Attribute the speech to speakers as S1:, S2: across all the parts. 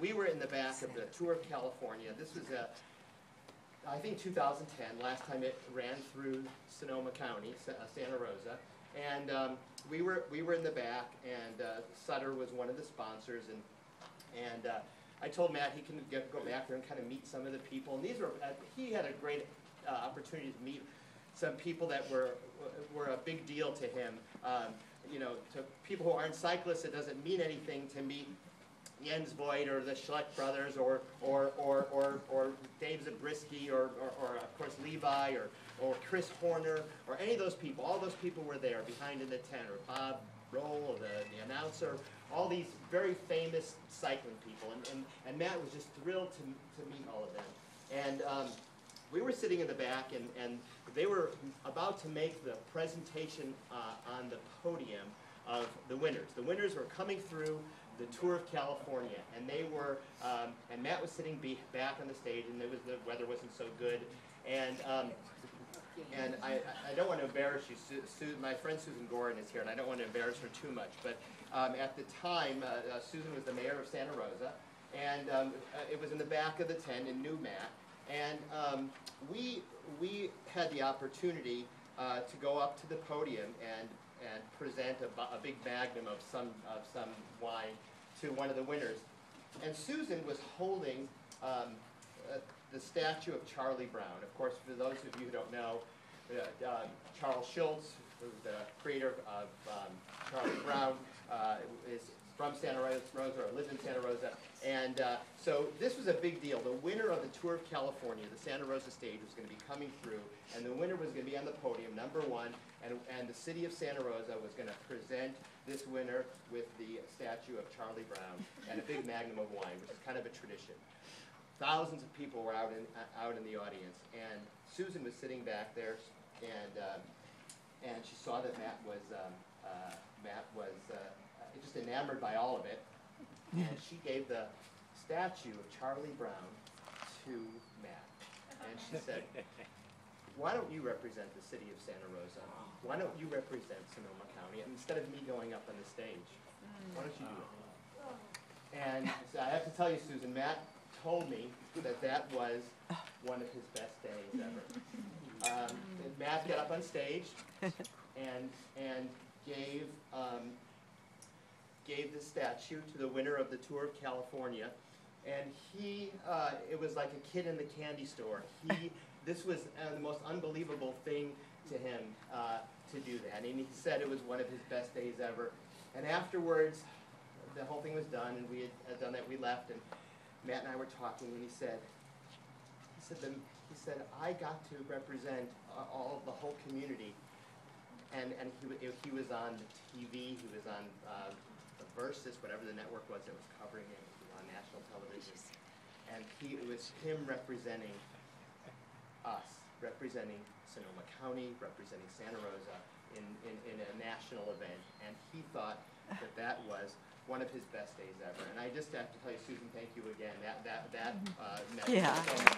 S1: we were in the back of the Tour of California. This was, I think, 2010, last time it ran through Sonoma County, Santa Rosa. And we were in the back, and Sutter was one of the sponsors. And I told Matt he can go back there and kind of meet some of the people. And these were, he had a great opportunity to meet some people that were a big deal to him. You know, to people who aren't cyclists, it doesn't mean anything to meet Jens Voigt or the Schleck brothers or Dave Zabriskie or of course Levi or Chris Horner or any of those people. All those people were there behind in the tent, or Bob Roll, the announcer, all these very famous cycling people. And Matt was just thrilled to meet all of them. And we were sitting in the back, and they were about to make the presentation on the podium of the winners. The winners were coming through the Tour of California, and they were, and Matt was sitting back on the stage, and the weather wasn't so good, and I don't want to embarrass you. My friend Susan Gorin is here, and I don't want to embarrass her too much, but at the time, Susan was the mayor of Santa Rosa, and it was in the back of the tent and knew Matt, and we had the opportunity to go up to the podium and present a big magnum of some wine to one of the winners. And Susan was holding the statue of Charlie Brown. Of course, for those of you who don't know, Charles Schultz, the creator of Charlie Brown, is from Santa Rosa, or lived in Santa Rosa. And so this was a big deal. The winner of the Tour of California, the Santa Rosa stage, was going to be coming through, and the winner was going to be on the podium, #1, and the city of Santa Rosa was going to present this winner with the statue of Charlie Brown and a big magnum of wine, which is kind of a tradition. Thousands of people were out in the audience, and Susan was sitting back there, and she saw that Matt was just enamored by all of it, and she gave the statue of Charlie Brown to Matt, and she said, "Why don't you represent the city of Santa Rosa? Why don't you represent Sonoma County? And instead of me going up on the stage, why don't you do it?" And so I have to tell you, Susan, Matt told me that was one of his best days ever. Matt got up on stage and gave the statue to the winner of the Tour of California, and it was like a kid in the candy store. This was the most unbelievable thing to him to do that, and he said it was one of his best days ever. And afterwards, the whole thing was done, and we had done that. We left, and Matt and I were talking, and he said, I got to represent the whole community, and he was on the TV, he was on the Versus, whatever the network was that was covering it, on national television, and it was him representing us, representing Sonoma County, representing Santa Rosa in a national event, and he thought that was one of his best days ever. And I just have to tell you, Susan, thank you again. That meant so much.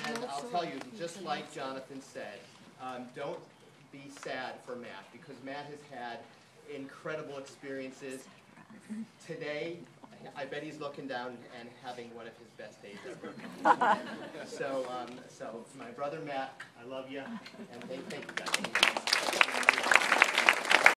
S1: And I'll tell you, just like Jonathan said, don't be sad for Matt, because Matt has had incredible experiences. Today, I bet he's looking down and having one of his best days ever. So my brother Matt, I love you, and thank you guys.